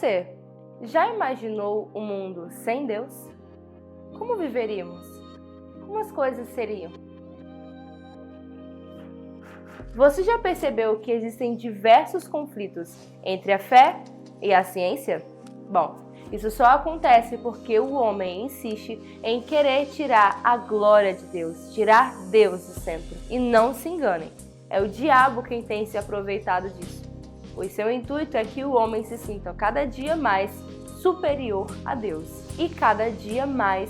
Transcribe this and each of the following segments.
você já imaginou um mundo sem Deus? Como viveríamos? Como as coisas seriam? Você já percebeu que existem diversos conflitos entre a fé e a ciência? Bom, isso só acontece porque o homem insiste em querer tirar a glória de Deus, tirar Deus do centro. E não se enganem, é o diabo quem tem se aproveitado disso. Pois seu intuito é que o homem se sinta cada dia mais superior a Deus e cada dia mais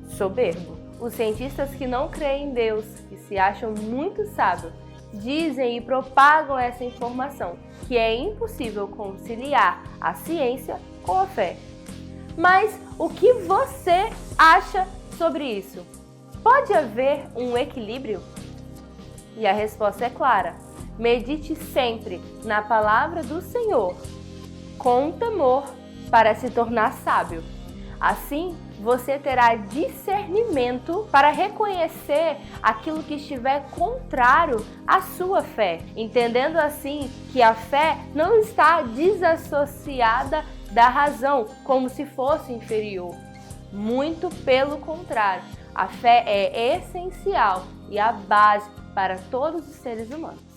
soberbo. Os cientistas que não creem em Deus, que se acham muito sábios, dizem e propagam essa informação, que é impossível conciliar a ciência com a fé. Mas o que você acha sobre isso? Pode haver um equilíbrio? E a resposta é clara. Medite sempre na palavra do Senhor, com temor, para se tornar sábio. Assim, você terá discernimento para reconhecer aquilo que estiver contrário à sua fé, entendendo assim que a fé não está desassociada da razão, como se fosse inferior. Muito pelo contrário, a fé é essencial e a base para todos os seres humanos.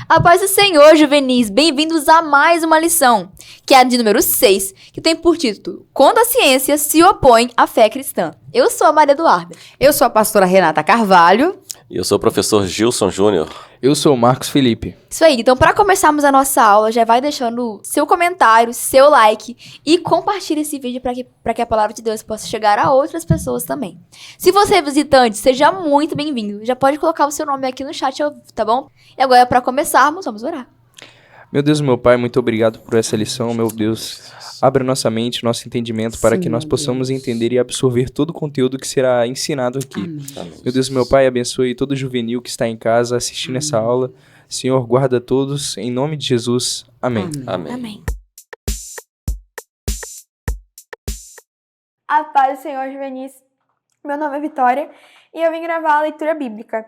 A paz do Senhor, juvenis! Bem-vindos a mais uma lição, que é a de número 6, que tem por título Quando a ciência se opõe à fé cristã. Eu sou a Maria Eduarda. Eu sou a pastora Renata Carvalho. E eu sou o professor Gilson Júnior. Eu sou o Marcos Felipe. Isso aí, então para começarmos a nossa aula, já vai deixando seu comentário, seu like e compartilhe esse vídeo para que a palavra de Deus possa chegar a outras pessoas também. Se você é visitante, seja muito bem-vindo. Já pode colocar o seu nome aqui no chat, tá bom? E agora, para começarmos, vamos orar. Meu Deus, meu Pai, muito obrigado por essa lição, meu Deus. Abra nossa mente, nosso entendimento, para que nós possamos entender e absorver todo o conteúdo que será ensinado aqui. Amém. Meu Deus, meu Pai, abençoe todo juvenil que está em casa assistindo essa aula. Senhor, guarda todos, em nome de Jesus. Amém. Amém. Amém. A paz do Senhor, juvenis. Meu nome é Vitória e eu vim gravar a leitura bíblica,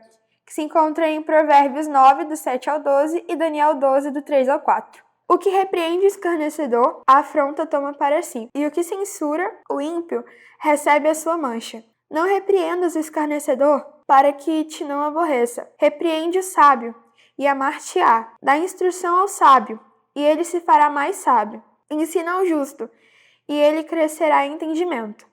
que se encontra em Provérbios 9, do 7 ao 12 e Daniel 12, do 3 ao 4. O que repreende o escarnecedor, a afronta toma para si, e o que censura o ímpio recebe a sua mancha. Não repreendas o escarnecedor, para que te não aborreça. Repreende o sábio, e amar-te-á. Dá instrução ao sábio, e ele se fará mais sábio. Ensina ao justo, e ele crescerá em entendimento.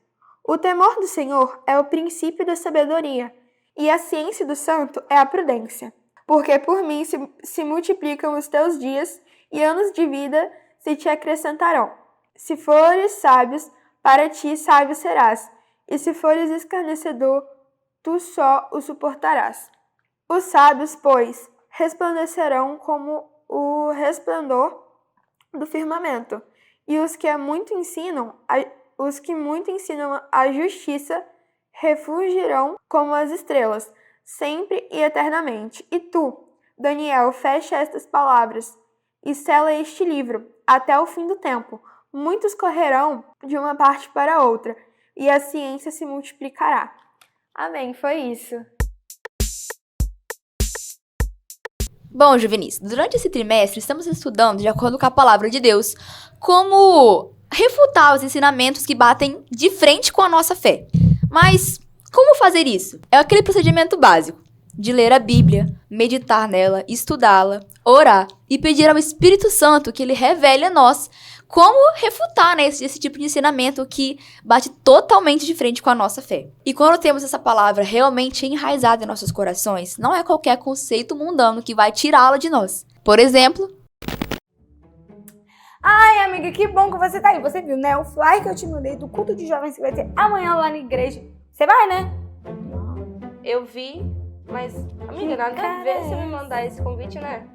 O temor do Senhor é o princípio da sabedoria, e a ciência do santo é a prudência. Porque por mim se multiplicam os teus dias, e anos de vida se te acrescentarão. Se fores sábios, para ti sábio serás, e se fores escarnecedor, tu só o suportarás. Os sábios, pois, resplandecerão como o resplendor do firmamento, e os que muito ensinam a justiça refulgirão como as estrelas, sempre e eternamente. E tu, Daniel, fecha estas palavras e sela este livro até o fim do tempo. Muitos correrão de uma parte para outra, e a ciência se multiplicará. Amém, foi isso. Bom, juvenis, durante esse trimestre estamos estudando, de acordo com a palavra de Deus, como refutar os ensinamentos que batem de frente com a nossa fé. Mas como fazer isso? É aquele procedimento básico de ler a Bíblia, meditar nela, estudá-la, orar e pedir ao Espírito Santo que ele revele a nós como refutar, né, esse tipo de ensinamento que bate totalmente de frente com a nossa fé. E quando temos essa palavra realmente enraizada em nossos corações, não é qualquer conceito mundano que vai tirá-la de nós. Por exemplo... Ai, amiga, que bom que você tá aí. Você viu, né? O flyer que eu te mandei do culto de jovens que vai ter amanhã lá na igreja. Você vai, né? Eu vi, mas, amiga, nada a ver você me mandar esse convite, né?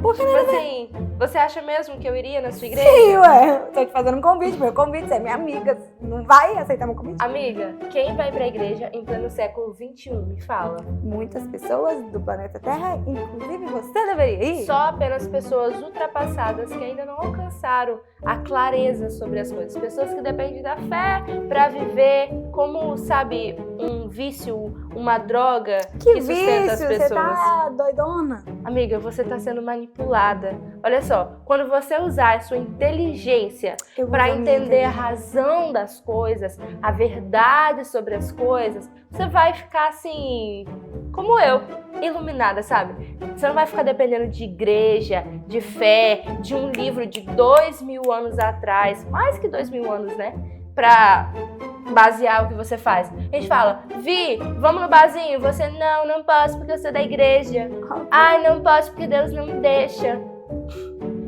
Por que Tipo nada a ver? assim, você acha mesmo que eu iria na sua igreja? Sim, ué. Tô te fazendo um convite. Meu convite, você é minha amiga. Não vai aceitar meu convite? Amiga, quem vai pra igreja em pleno século XXI? Me fala. Muitas pessoas do planeta Terra, inclusive você, deveria ir. Só apenas pessoas ultrapassadas que ainda não alcançaram a clareza sobre as coisas. Pessoas que dependem da fé pra viver como, sabe, um vício, uma droga Que sustenta as vício, pessoas. você tá doidona? Amiga, você tá sendo manipulada. Olha só, quando você usar a sua inteligência para entender a razão das coisas, a verdade sobre as coisas, você vai ficar assim, como eu, iluminada, sabe? Você não vai ficar dependendo de igreja, de fé, de um livro de 2000 anos atrás, mais que 2000 anos, né? Pra basear o que você faz. A gente fala, Vi, vamos no barzinho. Você, não posso porque eu sou da igreja. Ai, não posso porque Deus não me deixa.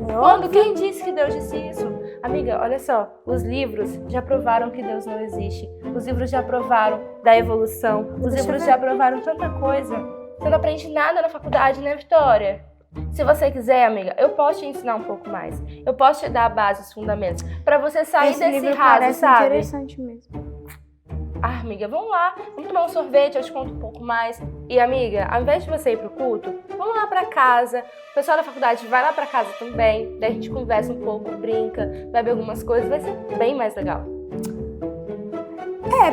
Quando? Quem disse que Deus disse isso? Amiga, olha só, os livros já provaram que Deus não existe. Os livros já provaram da evolução. Os livros já provaram tanta coisa. Você não aprende nada na faculdade, né, Vitória? Se você quiser, amiga, eu posso te ensinar um pouco mais. Eu posso te dar a base, os fundamentos, pra você sair desse raso, sabe? Interessante mesmo. Ah, amiga, vamos lá, vamos tomar um sorvete, eu te conto um pouco mais. E, amiga, ao invés de você ir pro culto, vamos lá pra casa. O pessoal da faculdade vai lá pra casa também. Daí a gente conversa um pouco, brinca, bebe algumas coisas, vai ser bem mais legal.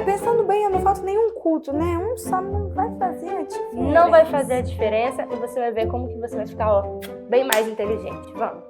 Pensando bem, eu não faço nenhum culto, né? Um só não vai fazer a diferença. Não vai fazer a diferença e você vai ver como que você vai ficar, ó, bem mais inteligente. Vamos.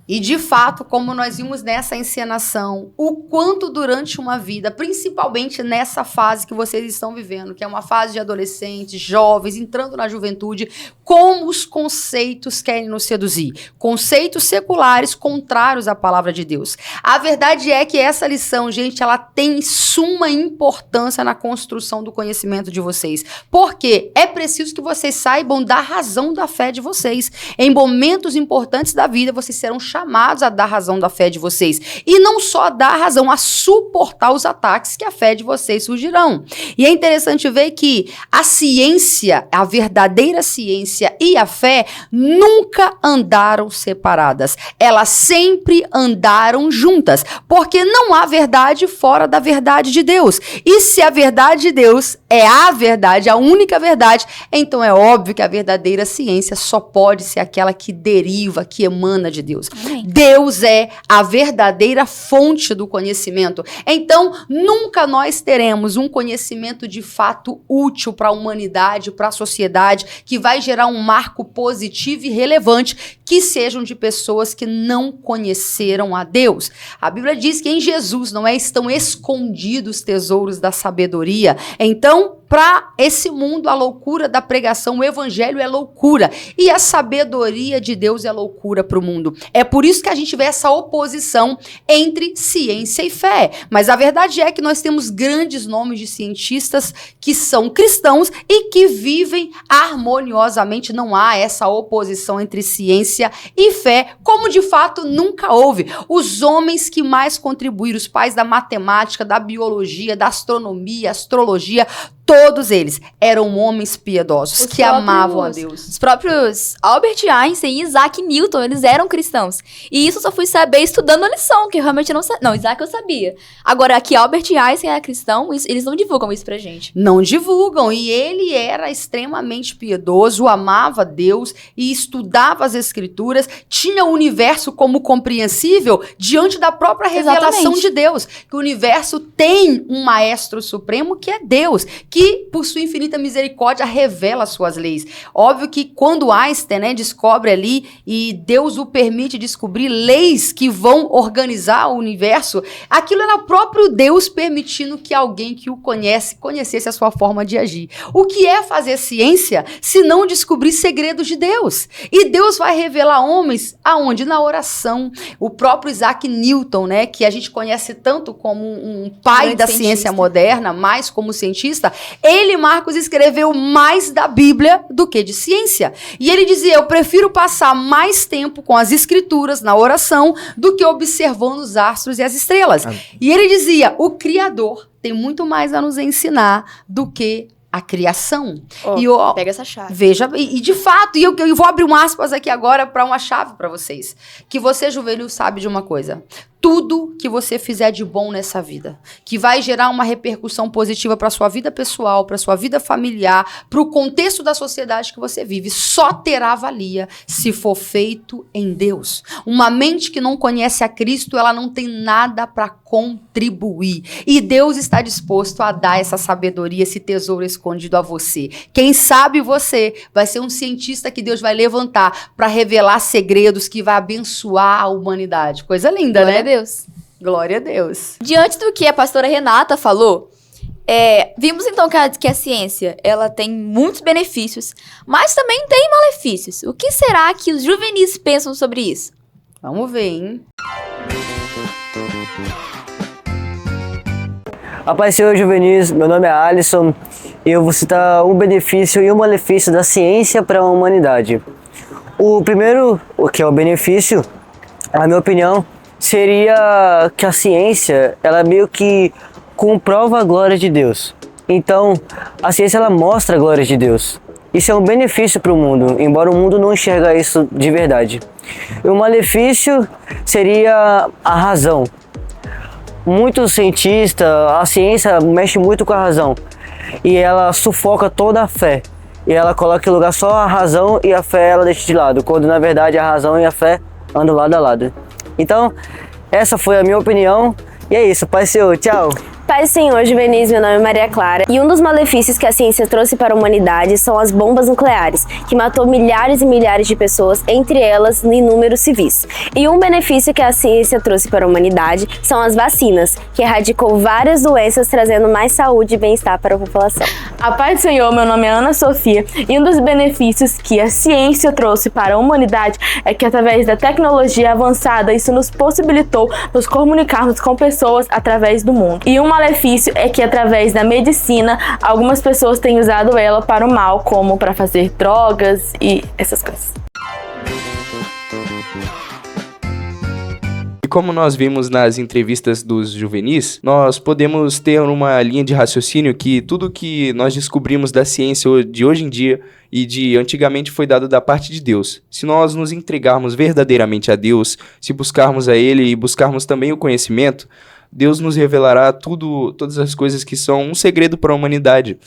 E de fato, como nós vimos nessa encenação, o quanto durante uma vida, principalmente nessa fase que vocês estão vivendo, que é uma fase de adolescentes, jovens, entrando na juventude, como os conceitos querem nos seduzir. Conceitos seculares contrários à palavra de Deus. A verdade é que essa lição, gente, ela tem suma importância na construção do conhecimento de vocês. Porque é preciso que vocês saibam da razão da fé de vocês. Em momentos importantes da vida, vocês serão chamados a dar razão da fé de vocês. E não só dar razão, a suportar os ataques que a fé de vocês surgirão. E é interessante ver que a ciência, a verdadeira ciência e a fé nunca andaram separadas. Elas sempre andaram juntas. Porque não há verdade fora da verdade de Deus. E se a verdade de Deus é a verdade, a única verdade, então é óbvio que a verdadeira ciência só pode ser aquela que deriva, que emana de Deus. Amém. Deus é a verdadeira fonte do conhecimento. Então, nunca nós teremos um conhecimento de fato útil para a humanidade, para a sociedade, que vai gerar um marco positivo e relevante, que sejam de pessoas que não conheceram a Deus. A Bíblia diz que em Jesus estão escondidos tesouros da sabedoria. Então, para esse mundo, a loucura da pregação, o evangelho é loucura. E a sabedoria de Deus é loucura para o mundo. É por isso que a gente vê essa oposição entre ciência e fé. Mas a verdade é que nós temos grandes nomes de cientistas que são cristãos e que vivem harmoniosamente. Não há essa oposição entre ciência e fé, como de fato nunca houve. Os homens que mais contribuíram, os pais da matemática, da biologia, da astronomia, astrologia, todos eles eram homens piedosos que amavam a Deus. Os próprios Albert Einstein e Isaac Newton, eles eram cristãos. E isso eu só fui saber estudando a lição, que eu realmente não sabia. Não, Isaac eu sabia. Agora, que Albert Einstein era cristão, eles não divulgam isso pra gente. Não divulgam. E ele era extremamente piedoso, amava Deus e estudava as escrituras, tinha o universo como compreensível diante da própria revelação de Deus. Que o universo tem um maestro supremo que é Deus, que, por sua infinita misericórdia, revela suas leis. Óbvio que quando Einstein, descobre ali, e Deus o permite descobrir leis que vão organizar o universo, aquilo era o próprio Deus permitindo que alguém que o conhecesse a sua forma de agir. O que é fazer ciência se não descobrir segredos de Deus? E Deus vai revelar homens aonde? Na oração. O próprio Isaac Newton, que a gente conhece tanto como um pai da ciência moderna, mais como cientista, ele, Marcos, escreveu mais da Bíblia do que de ciência. E ele dizia, eu prefiro passar mais tempo com as escrituras, na oração, do que observando os astros e as estrelas. E ele dizia, o Criador tem muito mais a nos ensinar do que a criação. Pega essa chave. Veja, e de fato, e eu vou abrir um aspas aqui agora para uma chave para vocês. Que você, juvenil, sabe de uma coisa. tudo que você fizer de bom nessa vida, que vai gerar uma repercussão positiva para sua vida pessoal, para sua vida familiar, para o contexto da sociedade que você vive, só terá valia se for feito em Deus. Uma mente que não conhece a Cristo, ela não tem nada para contribuir. E Deus está disposto a dar essa sabedoria, esse tesouro escondido a você. Quem sabe você vai ser um cientista que Deus vai levantar para revelar segredos que vai abençoar a humanidade. Coisa linda, Glória né? a Deus. Glória a Deus. Diante do que a pastora Renata falou, vimos então que a ciência ela tem muitos benefícios, mas também tem malefícios. O que será que os juvenis pensam sobre isso? Vamos ver, hein? A paz do Senhor, juvenis, meu nome é Alisson e eu vou citar um benefício e um malefício da ciência para a humanidade. O primeiro, o que é o benefício, na minha opinião, seria que a ciência, ela meio que comprova a glória de Deus. Então, a ciência, ela mostra a glória de Deus. Isso é um benefício para o mundo, embora o mundo não enxerga isso de verdade. E o malefício seria a razão. Muitos cientistas, a ciência mexe muito com a razão e ela sufoca toda a fé. E ela coloca em lugar só a razão e a fé ela deixa de lado, quando na verdade a razão e a fé andam lado a lado. Então, essa foi a minha opinião e é isso. Paz Senhor, tchau! Paz do Senhor, juvenis, meu nome é Maria Clara e um dos malefícios que a ciência trouxe para a humanidade são as bombas nucleares, que matou milhares e milhares de pessoas, entre elas inúmeros civis. E um benefício que a ciência trouxe para a humanidade são as vacinas, que erradicou várias doenças, trazendo mais saúde e bem-estar para a população. A paz do Senhor, meu nome é Ana Sofia e um dos benefícios que a ciência trouxe para a humanidade é que através da tecnologia avançada isso nos possibilitou nos comunicarmos com pessoas através do mundo. E um malefício é que através da medicina algumas pessoas têm usado ela para o mal, como para fazer drogas e essas coisas. E como nós vimos nas entrevistas dos juvenis, nós podemos ter uma linha de raciocínio que tudo que nós descobrimos da ciência de hoje em dia e de antigamente foi dado da parte de Deus. Se nós nos entregarmos verdadeiramente a Deus, se buscarmos a Ele e buscarmos também o conhecimento, Deus nos revelará todas as coisas que são um segredo para a humanidade.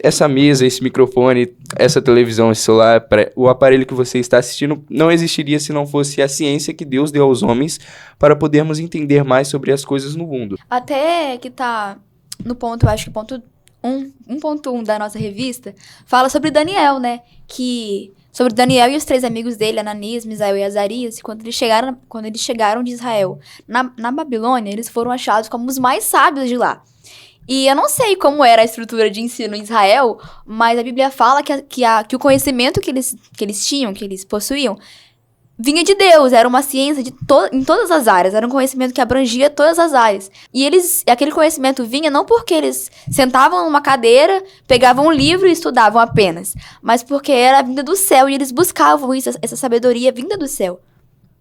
Essa mesa, esse microfone, essa televisão, esse celular, o aparelho que você está assistindo não existiria se não fosse a ciência que Deus deu aos homens para podermos entender mais sobre as coisas no mundo. Até que tá no ponto, eu acho que ponto 1.1 da nossa revista, fala sobre Daniel, né? Sobre Daniel e os 3 amigos dele, Ananias, Misael e Azarias, quando eles chegaram de Israel na Babilônia, eles foram achados como os mais sábios de lá. E eu não sei como era a estrutura de ensino em Israel, mas a Bíblia fala que o conhecimento que eles tinham, que eles possuíam, vinha de Deus, era uma ciência em todas as áreas, era um conhecimento que abrangia todas as áreas. E aquele conhecimento vinha não porque eles sentavam numa cadeira, pegavam um livro e estudavam apenas, mas porque era vinda do céu e eles buscavam essa sabedoria vinda do céu.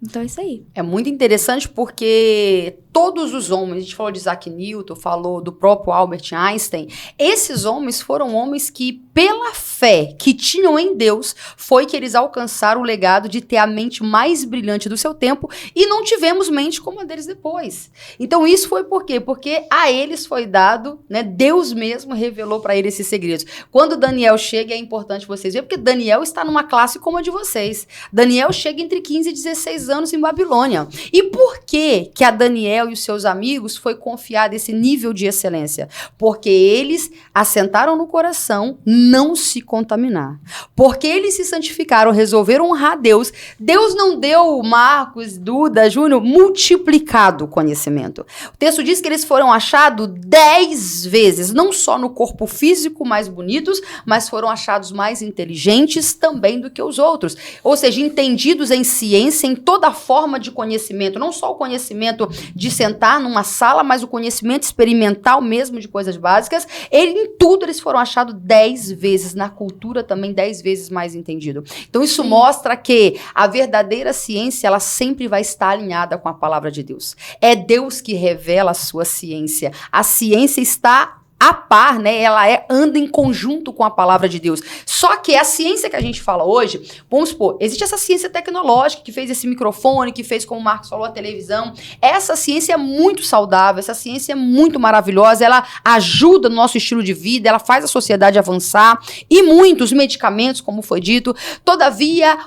Então é isso aí. É muito interessante porque todos os homens, a gente falou de Isaac Newton, falou do próprio Albert Einstein, esses homens foram homens que, pela fé que tinham em Deus, foi que eles alcançaram o legado de ter a mente mais brilhante do seu tempo e não tivemos mente como a deles depois. Então isso foi por quê? Porque a eles foi dado, né, Deus mesmo revelou para eles esses segredos. Quando Daniel chega, é importante vocês verem, porque Daniel está numa classe como a de vocês. Daniel chega entre 15 e 16 anos em Babilônia. E por que a Daniel e os seus amigos foi confiado esse nível de excelência? Porque eles assentaram no coração não se contaminar. Porque eles se santificaram, resolveram honrar a Deus. Deus não deu Marcos, Duda, Júnior, multiplicado o conhecimento. O texto diz que eles foram achados 10 vezes, não só no corpo físico mais bonitos, mas foram achados mais inteligentes também do que os outros. Ou seja, entendidos em ciência, em toda a forma de conhecimento, não só o conhecimento de sentar numa sala, mas o conhecimento experimental mesmo de coisas básicas. Em tudo eles foram achados 10 vezes, na cultura também 10 vezes mais entendido. Então isso mostra que a verdadeira ciência, ela sempre vai estar alinhada com a palavra de Deus. É Deus que revela a sua ciência. A ciência está a par, né? Ela anda em conjunto com a palavra de Deus. Só que a ciência que a gente fala hoje, vamos supor, existe essa ciência tecnológica que fez esse microfone, que fez, como o Marcos falou, a televisão. Essa ciência é muito saudável, essa ciência é muito maravilhosa, ela ajuda no nosso estilo de vida, ela faz a sociedade avançar, e muitos medicamentos, como foi dito. Todavia,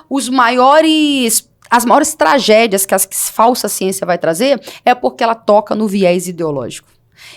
as maiores tragédias que a falsa ciência vai trazer é porque ela toca no viés ideológico.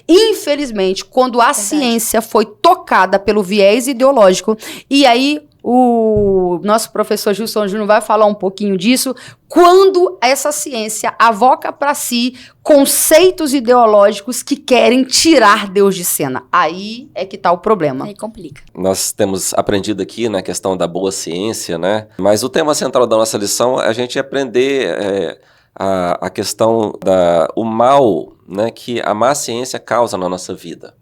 Infelizmente, quando a ciência foi tocada pelo viés ideológico, e aí o nosso professor Gilson Júnior vai falar um pouquinho disso, quando essa ciência avoca para si conceitos ideológicos que querem tirar Deus de cena. Aí é que tá o problema. Aí complica. Nós temos aprendido aqui na questão da boa ciência, né? Mas o tema central da nossa lição é a gente aprender a questão o mal, né, que a má ciência causa na nossa vida.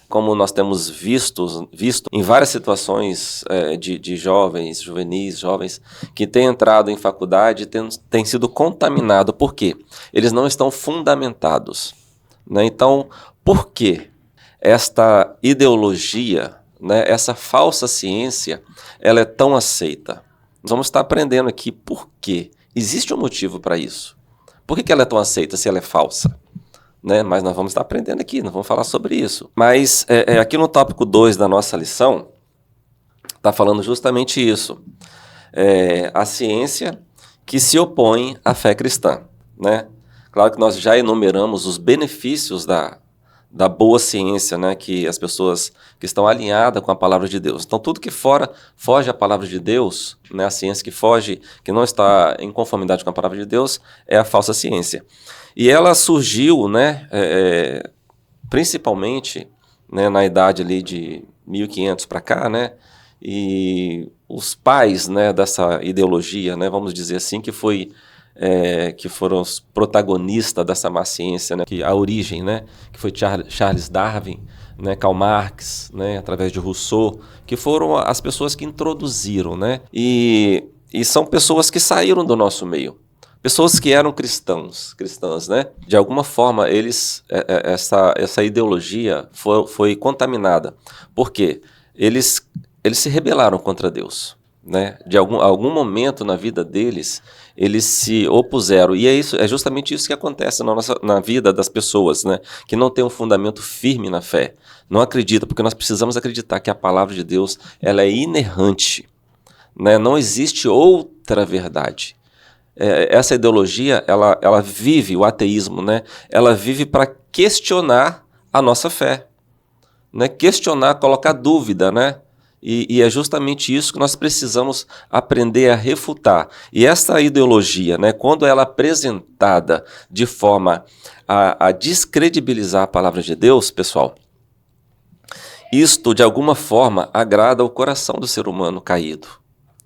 Como nós temos visto em várias situações de jovens que têm entrado em faculdade e têm sido contaminados. Por quê? Eles não estão fundamentados, né? Então, por que esta ideologia, né, essa falsa ciência, ela é tão aceita? Nós vamos estar aprendendo aqui por quê. Existe um motivo para isso. Por que ela é tão aceita se ela é falsa? Né? Mas nós vamos estar aprendendo aqui, nós vamos falar sobre isso. Mas aqui no tópico 2 da nossa lição, está falando justamente isso. A ciência que se opõe à fé cristã. Né? Claro que nós já enumeramos os benefícios da boa ciência, né? Que as pessoas que estão alinhadas com a palavra de Deus. Então, tudo que foge à palavra de Deus, né? A ciência que foge, que não está em conformidade com a palavra de Deus, é a falsa ciência. E ela surgiu, né, principalmente, né, na idade ali de 1500 para cá, né, e os pais, né, dessa ideologia, né, vamos dizer assim, que foram os protagonistas dessa má ciência, né, que a origem, né, que foi Charles Darwin, né, Karl Marx, né, através de Rousseau, que foram as pessoas que introduziram, né, e são pessoas que saíram do nosso meio. Pessoas que eram cristãs, né? De alguma forma, essa ideologia foi contaminada. Por quê? Eles se rebelaram contra Deus, né? De algum momento na vida deles, eles se opuseram. E é justamente isso que acontece na vida das pessoas, né? Que não tem um fundamento firme na fé. Não acredita, porque nós precisamos acreditar que a palavra de Deus ela é inerrante, né? Não existe outra verdade. Essa ideologia, ela vive, o ateísmo, né? Ela vive para questionar a nossa fé, né? Questionar, colocar dúvida, né? E é justamente isso que nós precisamos aprender a refutar. E essa ideologia, né, quando ela é apresentada de forma a descredibilizar a palavra de Deus, pessoal, isto de alguma forma agrada o coração do ser humano caído,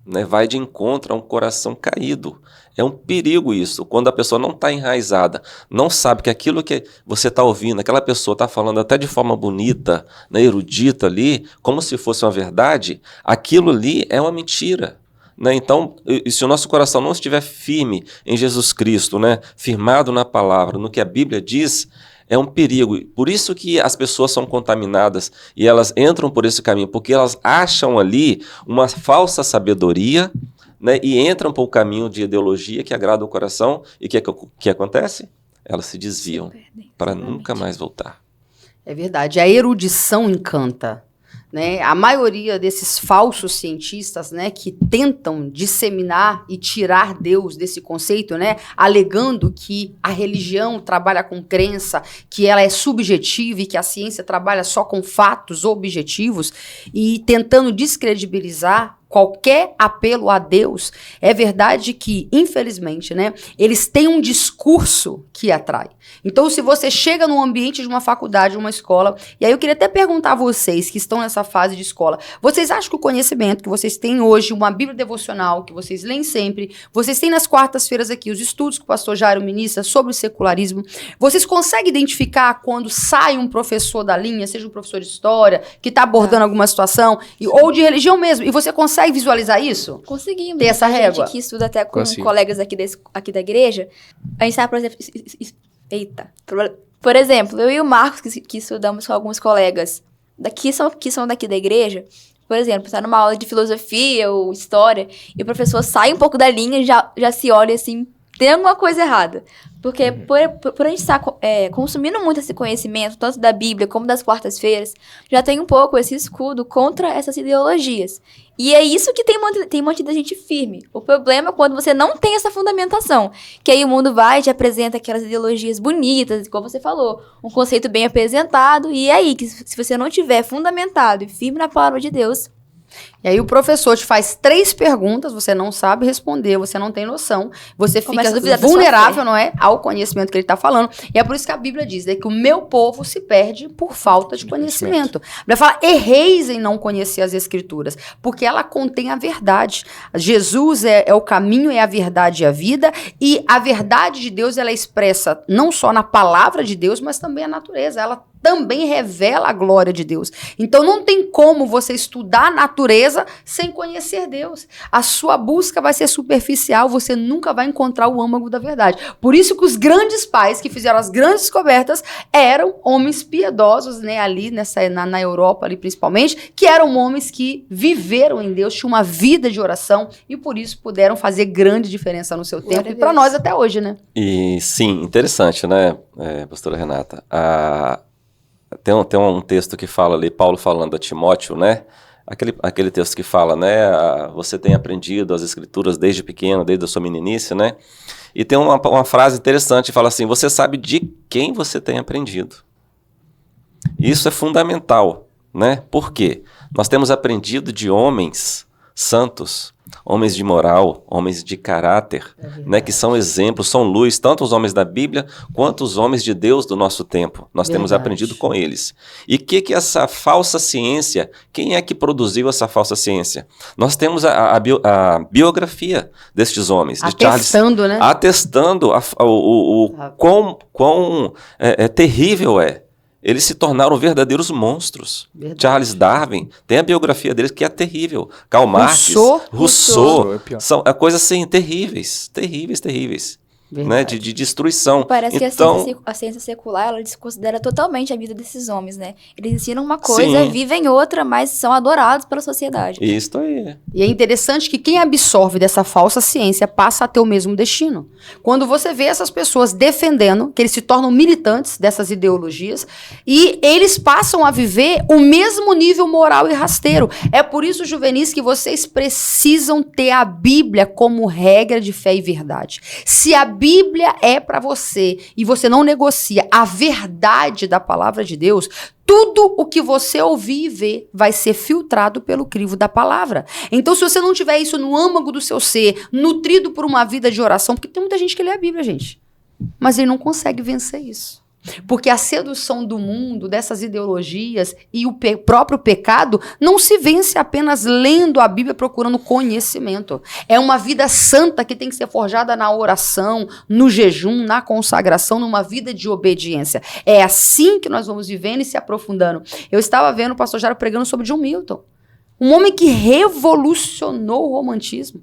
né? Vai de encontro a um coração caído. É um perigo isso, quando a pessoa não está enraizada, não sabe que aquilo que você está ouvindo, aquela pessoa está falando até de forma bonita, né, erudita ali, como se fosse uma verdade, aquilo ali é uma mentira. Né? Então, se o nosso coração não estiver firme em Jesus Cristo, né, firmado na palavra, no que a Bíblia diz, é um perigo. Por isso que as pessoas são contaminadas e elas entram por esse caminho, porque elas acham ali uma falsa sabedoria, né, e entram por um caminho de ideologia que agrada o coração e o que acontece? Elas se desviam para nunca mais voltar. É verdade, a erudição encanta. Né? A maioria desses falsos cientistas, né, que tentam disseminar e tirar Deus desse conceito, né, alegando que a religião trabalha com crença, que ela é subjetiva e que a ciência trabalha só com fatos objetivos e tentando descredibilizar qualquer apelo a Deus, é verdade que, infelizmente, né, eles têm um discurso que atrai. Então, se você chega num ambiente de uma faculdade, uma escola, e aí eu queria até perguntar a vocês que estão nessa fase de escola, vocês acham que o conhecimento que vocês têm hoje, uma Bíblia devocional que vocês leem sempre, vocês têm nas quartas-feiras aqui os estudos que o pastor Jairo ministra sobre o secularismo, vocês conseguem identificar quando sai um professor da linha, seja um professor de história, que está abordando alguma situação, ou de religião mesmo, e você consegue visualizar isso? Conseguimos. Ter essa régua? A gente que estuda até com colegas aqui da igreja, a gente sabe, por exemplo, Por exemplo, eu e o Marcos, que estudamos com alguns colegas que são daqui da igreja, por exemplo, está numa aula de filosofia ou história, e o professor sai um pouco da linha e já se olha assim, tem alguma coisa errada. Porque por a gente estar consumindo muito esse conhecimento, tanto da Bíblia como das quartas-feiras, já tem um pouco esse escudo contra essas ideologias. E é isso que tem mantido a gente firme. O problema é quando você não tem essa fundamentação. Que aí o mundo vai e te apresenta aquelas ideologias bonitas, como você falou, um conceito bem apresentado, e é aí que se você não tiver fundamentado e firme na palavra de Deus... E aí o professor te faz 3 perguntas, você não sabe responder, você não tem noção, você fica vulnerável, não é, ao conhecimento que ele está falando. E é por isso que a Bíblia diz, né, que o meu povo se perde por falta de conhecimento. A Bíblia fala, erreis em não conhecer as Escrituras, porque ela contém a verdade. Jesus é o caminho, é a verdade e a vida, e a verdade de Deus ela é expressa não só na palavra de Deus, mas também a natureza. Ela também revela a glória de Deus. Então não tem como você estudar a natureza sem conhecer Deus. A sua busca vai ser superficial, você nunca vai encontrar o âmago da verdade. Por isso que os grandes pais que fizeram as grandes descobertas eram homens piedosos, né, ali na Europa ali principalmente, que eram homens que viveram em Deus, tinham uma vida de oração e por isso puderam fazer grande diferença no seu tempo e para nós até hoje, né? E sim, interessante, né, pastora Renata? Tem um texto que fala ali, Paulo falando a Timóteo, né? Aquele texto que fala, né? Você tem aprendido as Escrituras desde pequeno, desde a sua meninice, né? E tem uma frase interessante que fala assim, você sabe de quem você tem aprendido. Isso é fundamental, né? Por quê? Nós temos aprendido de homens santos, homens de moral, homens de caráter, né, que são exemplos, são luz, tanto os homens da Bíblia quanto os homens de Deus do nosso tempo. Nós temos aprendido com eles. E o que essa falsa ciência, quem é que produziu essa falsa ciência? Nós temos a biografia destes homens. Atestando, de Charles, né? Atestando o quão terrível é. Eles se tornaram verdadeiros monstros. Verdade. Charles Darwin, tem a biografia deles que é terrível. Karl Marx, Rousseau. São coisas assim, terríveis. Né, de destruição. Parece que a ciência secular, ela desconsidera totalmente a vida desses homens, né? Eles ensinam uma coisa, sim, vivem outra, mas são adorados pela sociedade. Isso aí. E é interessante que quem absorve dessa falsa ciência passa a ter o mesmo destino. Quando você vê essas pessoas defendendo, que eles se tornam militantes dessas ideologias, e eles passam a viver o mesmo nível moral e rasteiro. É por isso, juvenis, que vocês precisam ter a Bíblia como regra de fé e verdade. Se a Bíblia é para você e você não negocia a verdade da palavra de Deus, tudo o que você ouvir e ver vai ser filtrado pelo crivo da palavra. Então, se você não tiver isso no âmago do seu ser, nutrido por uma vida de oração, porque tem muita gente que lê a Bíblia, gente, mas ele não consegue vencer isso. Porque a sedução do mundo, dessas ideologias e o próprio pecado não se vence apenas lendo a Bíblia, procurando conhecimento. É uma vida santa que tem que ser forjada na oração, no jejum, na consagração, numa vida de obediência. É assim que nós vamos vivendo e se aprofundando. Eu estava vendo o pastor Jário pregando sobre John Milton, um homem que revolucionou o romantismo.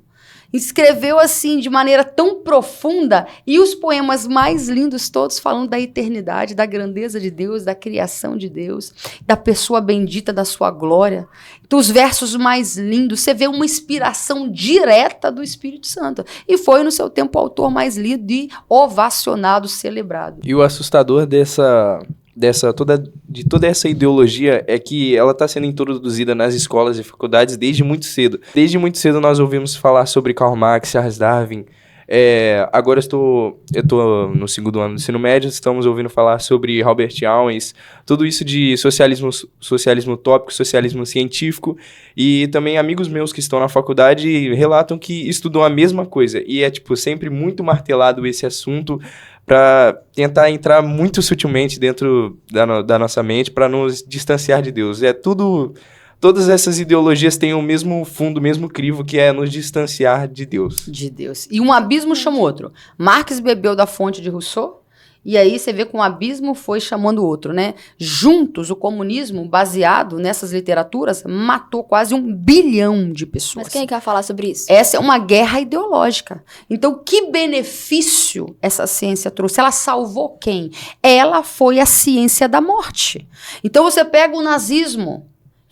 Escreveu assim de maneira tão profunda e os poemas mais lindos todos falando da eternidade, da grandeza de Deus, da criação de Deus, da pessoa bendita, da sua glória. Então, os versos mais lindos, você vê uma inspiração direta do Espírito Santo. E foi no seu tempo o autor mais lido e ovacionado, celebrado. E o assustador de toda essa ideologia é que ela está sendo introduzida nas escolas e faculdades desde muito cedo. Desde muito cedo nós ouvimos falar sobre Karl Marx, Charles Darwin. Agora eu estou no 2º ano do ensino médio, estamos ouvindo falar sobre Albert Einstein, tudo isso de socialismo utópico, socialismo científico, e também amigos meus que estão na faculdade relatam que estudam a mesma coisa, e é sempre muito martelado esse assunto para tentar entrar muito sutilmente dentro da nossa mente para nos distanciar de Deus. Todas essas ideologias têm o mesmo fundo, o mesmo crivo, que é nos distanciar de Deus. De Deus. E um abismo chama o outro. Marx bebeu da fonte de Rousseau E aí você vê que um abismo foi chamando o outro, né? Juntos, o comunismo, baseado nessas literaturas, matou quase 1 bilhão de pessoas. Mas quem quer falar sobre isso? Essa é uma guerra ideológica. Então, que benefício essa ciência trouxe? Ela salvou quem? Ela foi a ciência da morte. Então, você pega o nazismo.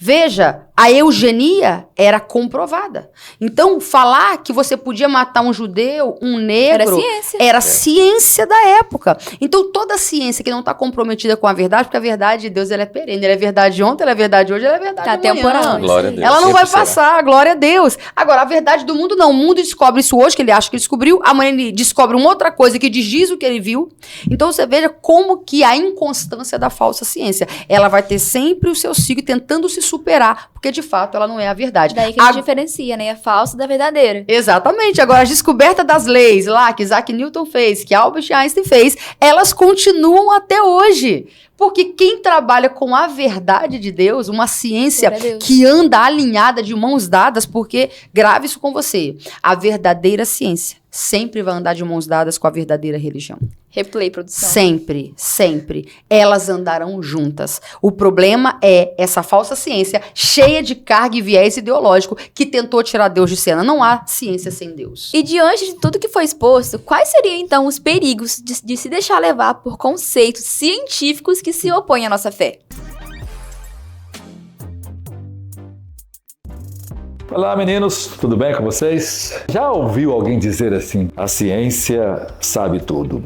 Veja, a eugenia era comprovada. Então, falar que você podia matar um judeu, um negro, era ciência da época. Então, toda ciência que não está comprometida com a verdade, porque a verdade de Deus ela é perene, ela é verdade ontem, ela é verdade hoje, ela é verdade amanhã. Temporal. Glória a Deus. Ela não vai Sempre passar, glória a Deus. Agora, a verdade do mundo não. O mundo descobre isso hoje, que ele acha que ele descobriu. Amanhã ele descobre uma outra coisa que diz o que ele viu. Então, você veja como que a inconstância da falsa ciência. Ela vai ter sempre o seu ciclo tentando se superar, porque de fato ela não é a verdade. Daí que a gente diferencia, né? A falsa da verdadeira. Exatamente. Agora, a descoberta das leis lá que Isaac Newton fez, que Albert Einstein fez, elas continuam até hoje. Porque quem trabalha com a verdade de Deus, uma ciência que anda alinhada de mãos dadas, porque, grave isso com você, a verdadeira ciência sempre vai andar de mãos dadas com a verdadeira religião. Replay, produção. Sempre, sempre. Elas andarão juntas. O problema é essa falsa ciência cheia de carga e viés ideológico que tentou tirar Deus de cena. Não há ciência sem Deus. E diante de tudo que foi exposto, quais seriam então os perigos de se deixar levar por conceitos científicos que se opõem à nossa fé? Olá meninos, tudo bem com vocês? Já ouviu alguém dizer assim, a ciência sabe tudo?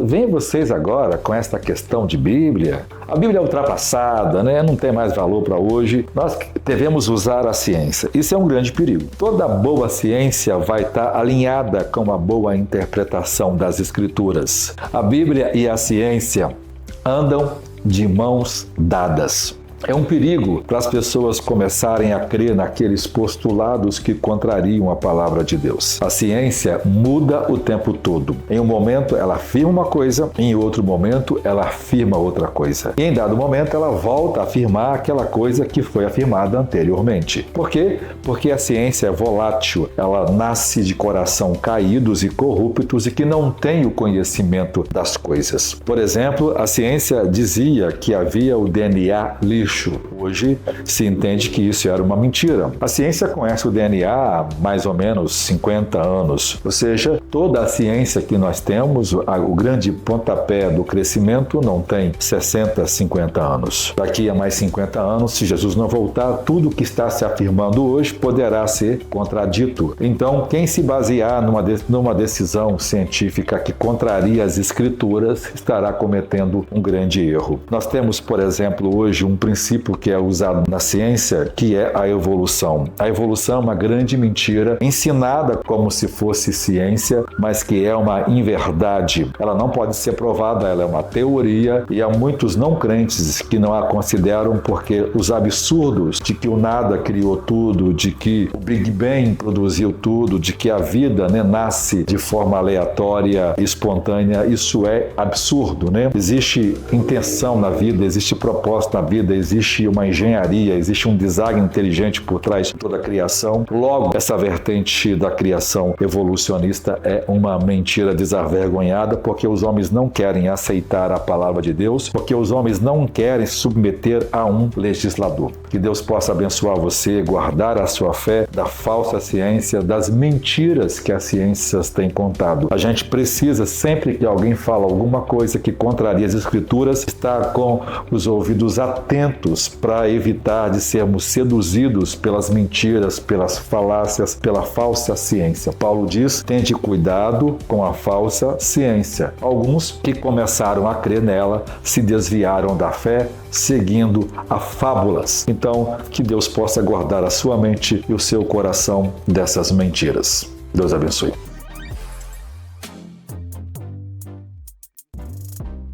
Vem vocês agora com esta questão de Bíblia. A Bíblia é ultrapassada, né? Não tem mais valor para hoje. Nós devemos usar a ciência. Isso é um grande perigo. Toda boa ciência vai estar alinhada com uma boa interpretação das Escrituras. A Bíblia e a ciência andam de mãos dadas. É um perigo para as pessoas começarem a crer naqueles postulados que contrariam a palavra de Deus. A ciência muda o tempo todo. Em um momento ela afirma uma coisa, em outro momento ela afirma outra coisa. E em dado momento ela volta a afirmar aquela coisa que foi afirmada anteriormente. Por quê? Porque a ciência é volátil. Ela nasce de coração caídos e corruptos e que não tem o conhecimento das coisas. Por exemplo, a ciência dizia que havia o DNA lixo. Hoje se entende que isso era uma mentira. A ciência conhece o DNA há mais ou menos 50 anos. Ou seja, toda a ciência que nós temos, o grande pontapé do crescimento não tem 60, 50 anos. Daqui a mais 50 anos, se Jesus não voltar, tudo que está se afirmando hoje poderá ser contradito. Então, quem se basear numa decisão científica que contraria as Escrituras estará cometendo um grande erro. Nós temos, por exemplo, hoje um princípio que é usado na ciência, que é a evolução. A evolução é uma grande mentira, ensinada como se fosse ciência, mas que é uma inverdade. Ela não pode ser provada, ela é uma teoria, e há muitos não crentes que não a consideram porque os absurdos de que o nada criou tudo, de que o Big Bang produziu tudo, de que a vida nasce de forma aleatória, espontânea, isso é absurdo, né? Existe intenção na vida, existe propósito na vida, existe uma engenharia, existe um design inteligente por trás de toda a criação. Logo, essa vertente da criação evolucionista é uma mentira desavergonhada, porque os homens não querem aceitar a palavra de Deus, porque os homens não querem se submeter a um legislador. Que Deus possa abençoar você, guardar a sua fé da falsa ciência, das mentiras que as ciências têm contado. A gente precisa, sempre que alguém fala alguma coisa que contraria as Escrituras, estar com os ouvidos atentos para evitar de sermos seduzidos pelas mentiras, pelas falácias, pela falsa ciência. Paulo diz, tende cuidado com a falsa ciência. Alguns que começaram a crer nela se desviaram da fé, seguindo a fábulas. Então, que Deus possa guardar a sua mente e o seu coração dessas mentiras. Deus abençoe.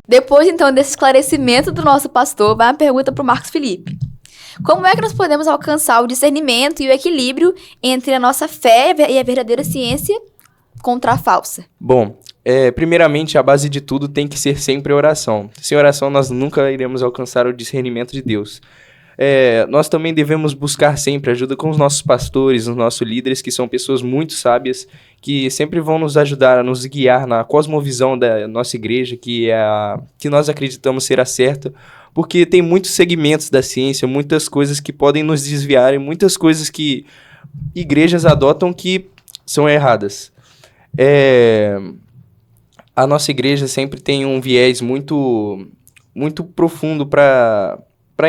Depois, então, desse esclarecimento do nosso pastor, vai uma pergunta para o Marcos Felipe. Como é que nós podemos alcançar o discernimento e o equilíbrio entre a nossa fé e a verdadeira ciência contra a falsa? Bom, primeiramente, a base de tudo tem que ser sempre a oração. Sem oração, nós nunca iremos alcançar o discernimento de Deus. nós também devemos buscar sempre ajuda com os nossos pastores, os nossos líderes, que são pessoas muito sábias, que sempre vão nos ajudar a nos guiar na cosmovisão da nossa igreja, que nós acreditamos ser a certa, porque tem muitos segmentos da ciência, muitas coisas que podem nos desviar e muitas coisas que igrejas adotam que são erradas. A nossa igreja sempre tem um viés muito, muito profundo para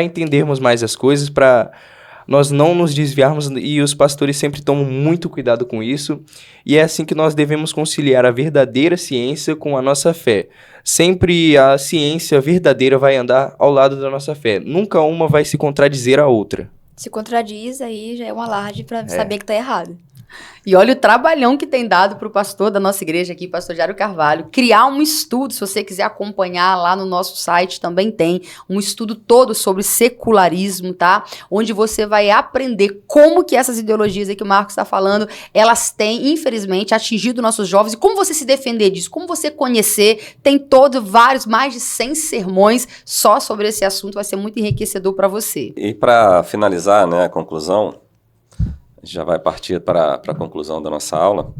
entendermos mais as coisas, para nós não nos desviarmos, e os pastores sempre tomam muito cuidado com isso, e é assim que nós devemos conciliar a verdadeira ciência com a nossa fé. Sempre a ciência verdadeira vai andar ao lado da nossa fé, nunca uma vai se contradizer à outra. Se contradiz, aí já é um alarde para saber que tá errado. E olha o trabalhão que tem dado para o pastor da nossa igreja aqui, pastor Jário Carvalho, criar um estudo, se você quiser acompanhar lá no nosso site, também tem um estudo todo sobre secularismo, tá? Onde você vai aprender como que essas ideologias aí que o Marcos está falando, elas têm, infelizmente, atingido nossos jovens, e como você se defender disso, como você conhecer, tem mais de 100 sermões só sobre esse assunto, vai ser muito enriquecedor para você. E para finalizar, né, a conclusão, a gente já vai partir para a conclusão da nossa aula.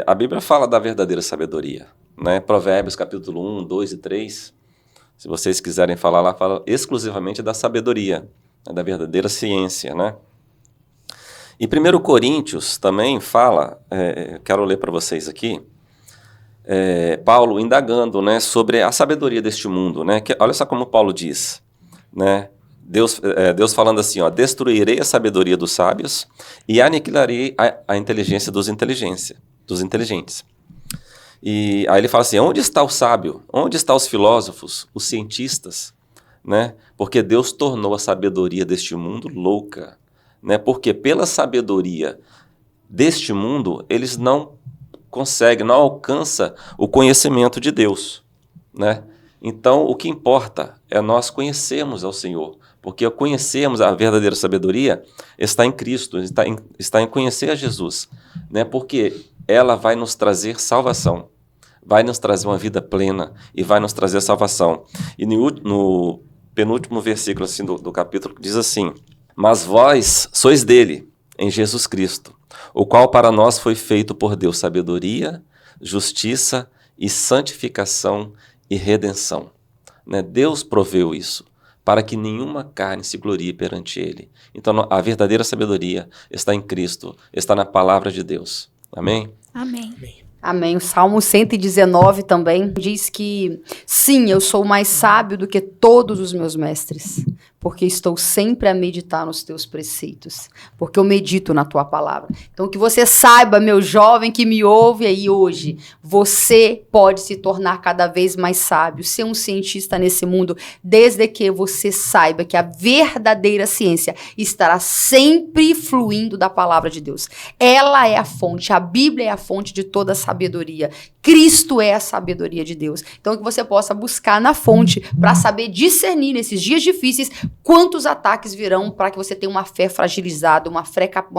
A Bíblia fala da verdadeira sabedoria, né? Provérbios capítulo 1, 2 e 3. Se vocês quiserem falar lá, fala exclusivamente da sabedoria, né? Da verdadeira ciência, né? E 1 Coríntios também fala, quero ler para vocês aqui, Paulo indagando, né, sobre a sabedoria deste mundo, né? Olha só como Paulo diz, né? Deus falando assim, ó, destruirei a sabedoria dos sábios e aniquilarei a inteligência dos inteligentes. E aí ele fala assim, onde está o sábio? Onde estão os filósofos, os cientistas? Né? Porque Deus tornou a sabedoria deste mundo louca. Né? Porque pela sabedoria deste mundo, eles não conseguem, não alcançam o conhecimento de Deus. Né? Então, o que importa é nós conhecermos ao Senhor. Porque conhecermos a verdadeira sabedoria está em Cristo, está em conhecer a Jesus, né? Porque ela vai nos trazer salvação, vai nos trazer uma vida plena e vai nos trazer salvação. E no penúltimo versículo assim, do capítulo diz assim, mas vós sois dele, em Jesus Cristo, o qual para nós foi feito por Deus sabedoria, justiça e santificação e redenção. Né? Deus proveu isso, para que nenhuma carne se glorie perante ele. Então, a verdadeira sabedoria está em Cristo, está na palavra de Deus. Amém? Amém. Amém. O Salmo 119 também diz que, sim, eu sou mais sábio do que todos os meus mestres, porque estou sempre a meditar nos teus preceitos, porque eu medito na tua palavra. Então, que você saiba, meu jovem que me ouve aí hoje, você pode se tornar cada vez mais sábio, ser um cientista nesse mundo, desde que você saiba que a verdadeira ciência estará sempre fluindo da palavra de Deus. Ela é a fonte, a Bíblia é a fonte de toda a sabedoria. Cristo é a sabedoria de Deus. Então, que você possa buscar na fonte para saber discernir nesses dias difíceis quantos ataques virão para que você tenha uma fé fragilizada, uma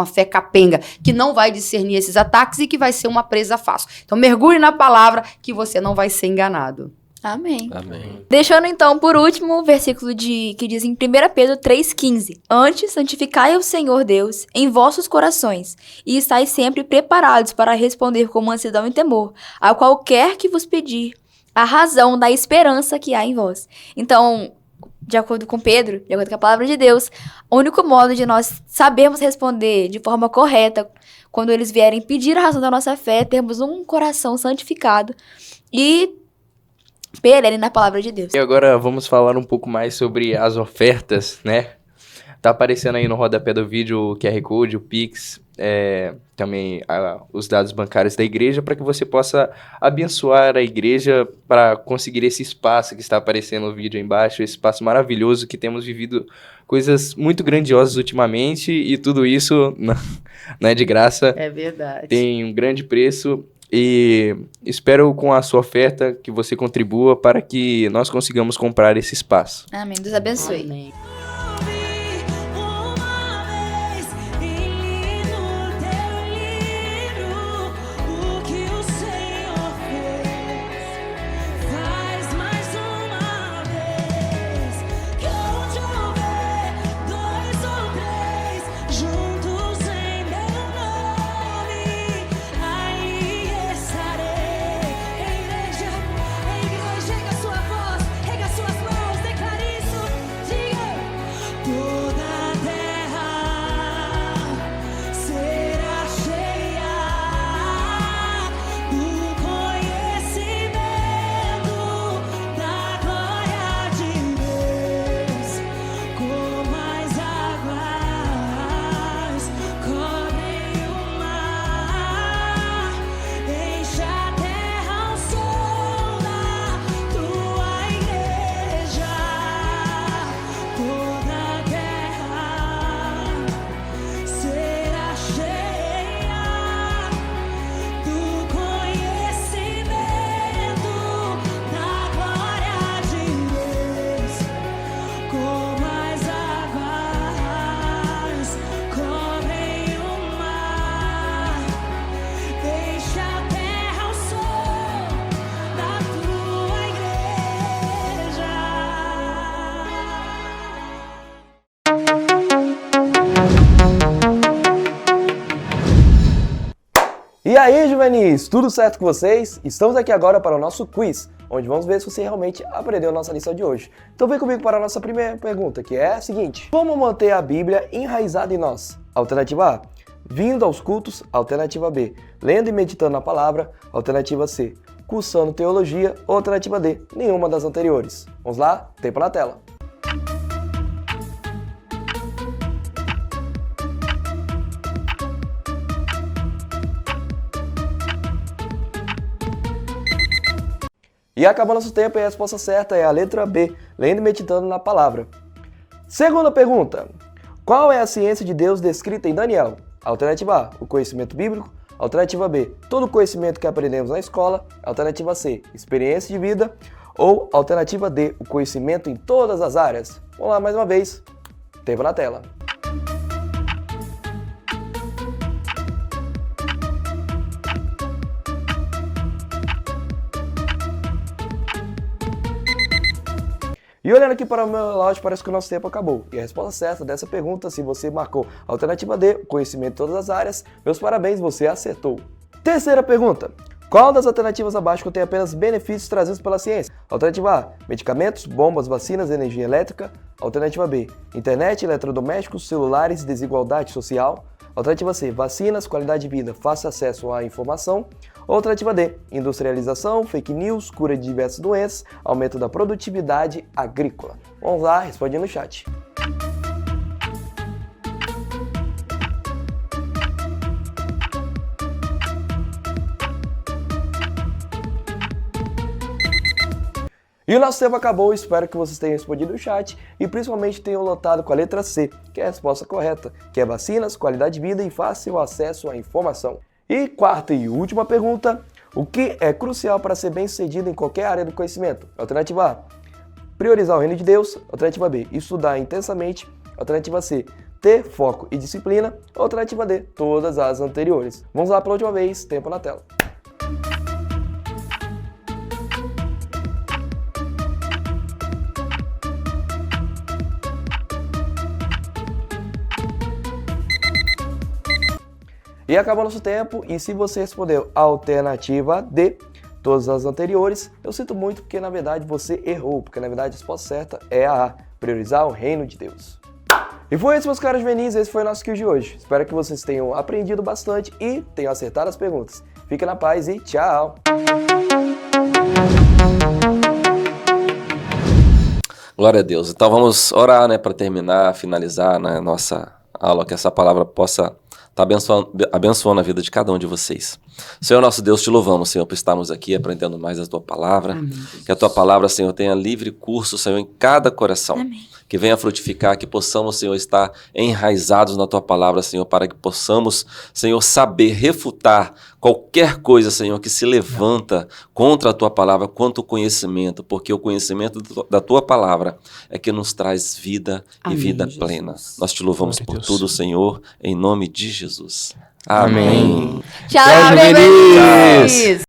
fé capenga, que não vai discernir esses ataques e que vai ser uma presa fácil. Então, mergulhe na palavra que você não vai ser enganado. Amém. Amém. Deixando então por último o versículo que diz em 1 Pedro 3,15. Antes, santificai o Senhor Deus em vossos corações, e estáis sempre preparados para responder com mansidão e temor a qualquer que vos pedir a razão da esperança que há em vós. Então, de acordo com Pedro, de acordo com a palavra de Deus, o único modo de nós sabermos responder de forma correta quando eles vierem pedir a razão da nossa fé é termos um coração santificado e perene na palavra de Deus. E agora vamos falar um pouco mais sobre as ofertas, né? Tá aparecendo aí no rodapé do vídeo o QR Code, o Pix, também os dados bancários da igreja para que você possa abençoar a igreja para conseguir esse espaço que está aparecendo no vídeo aí embaixo, esse espaço maravilhoso que temos vivido coisas muito grandiosas ultimamente e tudo isso não é de graça. É verdade. Tem um grande preço. E espero com a sua oferta que você contribua para que nós consigamos comprar esse espaço. Amém. Deus abençoe. Amém. aí, juvenis, tudo certo com vocês? Estamos aqui agora para o nosso quiz, onde vamos ver se você realmente aprendeu a nossa lição de hoje. Então vem comigo para a nossa primeira pergunta, que é a seguinte: como manter a Bíblia enraizada em nós? Alternativa A, vindo aos cultos. Alternativa B, lendo e meditando na palavra. Alternativa C, cursando teologia. Ou alternativa D, nenhuma das anteriores. Vamos lá? Tempo na tela. E acabou nosso tempo e a resposta certa é a letra B, lendo e meditando na palavra. Segunda pergunta: qual é a ciência de Deus descrita em Daniel? Alternativa A, o conhecimento bíblico. Alternativa B, todo o conhecimento que aprendemos na escola. Alternativa C, experiência de vida. Ou alternativa D, o conhecimento em todas as áreas. Vamos lá mais uma vez, tempo na tela. E olhando aqui para o meu relógio, parece que o nosso tempo acabou. E a resposta certa dessa pergunta, se você marcou a alternativa D, o conhecimento em todas as áreas, meus parabéns, você acertou. Terceira pergunta: qual das alternativas abaixo contém apenas benefícios trazidos pela ciência? Alternativa A, medicamentos, bombas, vacinas, energia elétrica. Alternativa B, internet, eletrodomésticos, celulares, desigualdade social. Alternativa C, vacinas, qualidade de vida, fácil acesso à informação. Alternativa D, industrialização, fake news, cura de diversas doenças, aumento da produtividade agrícola. Vamos lá, responde no chat. E o nosso tempo acabou, espero que vocês tenham respondido no chat e principalmente tenham lotado com a letra C, que é a resposta correta, que é vacinas, qualidade de vida e fácil acesso à informação. E quarta e última pergunta: o que é crucial para ser bem-sucedido em qualquer área do conhecimento? Alternativa A, priorizar o reino de Deus. Alternativa B, estudar intensamente. Alternativa C, ter foco e disciplina. Alternativa D, todas as anteriores. Vamos lá pela última vez, tempo na tela. E acabou nosso tempo, e se você respondeu a alternativa D, todas as anteriores, eu sinto muito porque na verdade você errou, porque na verdade a resposta certa é a A, priorizar o reino de Deus. E foi isso, meus caros juvenis, esse foi o nosso quiz de hoje. Espero que vocês tenham aprendido bastante e tenham acertado as perguntas. Fiquem na paz e tchau! Glória a Deus. Então vamos orar, né, para terminar, finalizar na nossa aula, que essa palavra possa estar abençoando a vida de cada um de vocês. Senhor nosso Deus, te louvamos, Senhor, por estarmos aqui aprendendo mais da Tua Palavra. Amém. Que a Tua Palavra, Senhor, tenha livre curso, Senhor, em cada coração. Amém. Que venha frutificar, que possamos, Senhor, estar enraizados na Tua Palavra, Senhor, para que possamos, Senhor, saber refutar qualquer coisa, Senhor, que se levanta contra a Tua Palavra, contra o conhecimento, porque o conhecimento da Tua Palavra é que nos traz vida e vida plena. Nós te louvamos por tudo, Senhor, em nome de Jesus. Amém. Tchau, juvenis!